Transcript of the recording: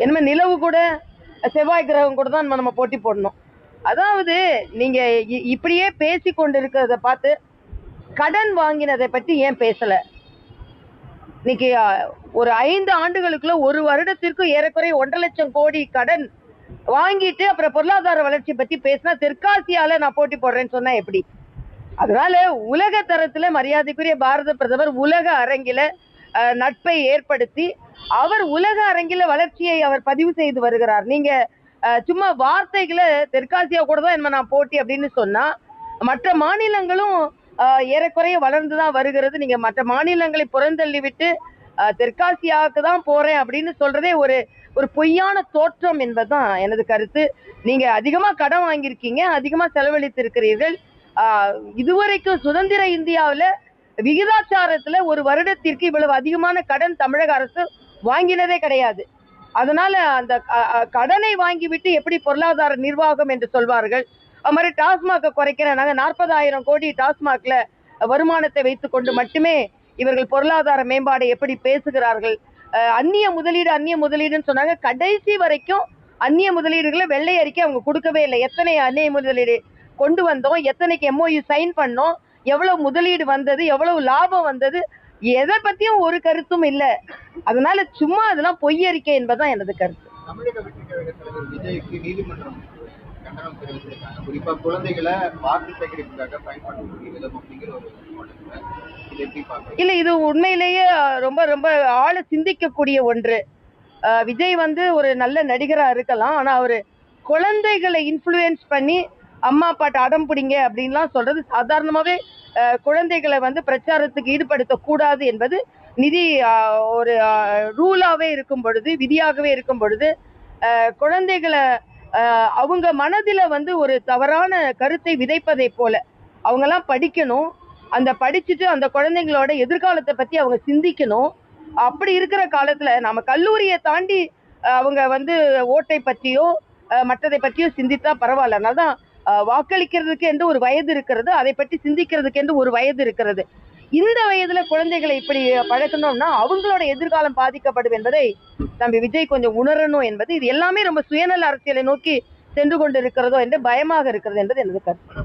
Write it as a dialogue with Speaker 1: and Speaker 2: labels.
Speaker 1: இனிமே நிலவு கூட செவ்வாய் கிரகம் கூட தான் நம்ம போட்டி போடணும். அதாவது நீங்க இப்படியே பேசி கொண்டு இருக்கிறத பார்த்து கடன் வாங்கினதை பற்றி ஏன் பேசல? இன்னைக்கு ஒரு 5 ஆண்டுகளுக்குள்ள ஒரு வருடத்திற்கு ஏறக்குறைய 1.5 லட்சம் கோடி கடன் வாங்கிட்டு அப்புறம் பொருளாதார வளர்ச்சி பத்தி பேசினா தெற்காசியால நான் போட்டி போடுறேன்னு சொன்னா எப்படி? அதனால உலக தரத்துல மரியாதைக்குரிய பாரத பிரதமர் உலக அரங்கில நட்பை ஏற்படுத்தி அவர் உலக அரங்கில வளர்ச்சியை அவர் பதிவு செய்து வருகிறார். நீங்க சும்மா வார்த்தைகளை தெற்காசியா கூட தான் என்ன நான் போட்டி அப்படின்னு சொன்னா மற்ற மாநிலங்களும் ஏறக்குறைய வளர்ந்துதான் வருகிறது. நீங்க மற்ற மாநிலங்களை புறந்தள்ளி விட்டு தெற்காசியாவுக்கு தான் போறேன் அப்படின்னு சொல்றதே ஒரு பொய்யான தோற்றம் என்பதுதான் எனது கருத்து. நீங்க அதிகமா கடன் வாங்கியிருக்கீங்க, அதிகமா செலவழித்து இருக்கிறீர்கள். இதுவரைக்கும் சுதந்திர இந்தியாவில் விகிதாச்சாரத்துல ஒரு வருடத்திற்கு இவ்வளவு அதிகமான கடன் தமிழக அரசு வாங்கினதே கிடையாது. அதனால அந்த கடனை வாங்கிவிட்டு எப்படி பொருளாதார நிர்வாகம் என்று சொல்வார்கள். அது மாதிரி டாஸ்மாக குறைக்கிறேன், நாங்க 40,000 கோடி டாஸ்மாக்ல வருமானத்தை வைத்துக் கொண்டு மட்டுமே இவர்கள் பொருளாதார மேம்பாடை எப்படி பேசுகிறார்கள். அந்நிய முதலீடுன்னு சொன்னாங்க. கடைசி வரைக்கும் அந்நிய முதலீடுகளை வெள்ளை அறிக்கை அவங்க கொடுக்கவே இல்லை. எத்தனை அந்நிய முதலீடு கொண்டு வந்தோம், எத்தனைக்கு MOU சைன் பண்ணோம், எவ்வளவு முதலீடு வந்தது, எவ்வளவு லாபம் வந்தது, எதை பத்தியும் ஒரு கருத்தும் இல்லை. அதனால சும்மா அதெல்லாம் பொய் அறிக்கை என்பதுதான் எனது கருத்து.
Speaker 2: தமிழக வெற்றி கழக தலைவர் விஜய்க்கு நீதிமன்றம் கண்டனம் தெரிவித்திருக்காங்க. குறிப்பா குழந்தைகளை வாக்கு சேகரிப்புக்காக பயன்படுத்தக்கூடிய விதம் அப்படிங்கிற ஒரு
Speaker 1: இல்ல, இது உண்மையிலேயே ரொம்ப ரொம்ப ஆள சிந்திக்கக்கூடிய ஒன்று. விஜய் ஒரு நல்ல நடிகரா இருக்கலாம், ஆனா அவரு குழந்தைகளை இன்ஃப்ளூயன்ஸ் பண்ணி அம்மா அப்பாட்ட அடம் பிடிங்க அப்படின்லாம் சொல்றது சாதாரணமாவே குழந்தைகளை பிரச்சாரத்துக்கு ஈடுபடுத்த கூடாது என்பது நிதி ஒரு ரூலாவே இருக்கும் பொழுது, விதியாகவே இருக்கும் பொழுது குழந்தைகளை அவங்க மனதில ஒரு தவறான கருத்தை விதைப்பதை போல அவங்கெல்லாம் படிக்கணும். அந்த படிச்சுட்டு அந்த குழந்தைங்களோட எதிர்காலத்தை பத்தி அவங்க சிந்திக்கணும். அப்படி இருக்கிற காலத்துல நம்ம கல்லூரியை தாண்டி அவங்க ஓட்டை பற்றியோ மற்றதை பற்றியோ சிந்தித்தா பரவாயில்ல. அதனால்தான் வாக்களிக்கிறதுக்கு என்று ஒரு வயது இருக்கிறது, அதை பற்றி சிந்திக்கிறதுக்கு என்று ஒரு வயது இருக்கிறது. இந்த வயதுல குழந்தைகளை இப்படி பழக்கணும்னா அவங்களோட எதிர்காலம் பாதிக்கப்படும் என்பதை தம்பி விஜய் கொஞ்சம் உணரணும் என்பது. இது எல்லாமே ரொம்ப சுயநல அரசியலை நோக்கி சென்று கொண்டு இருக்கிறதோ என்று பயமாக இருக்கிறது என்பது எனது கருத்து.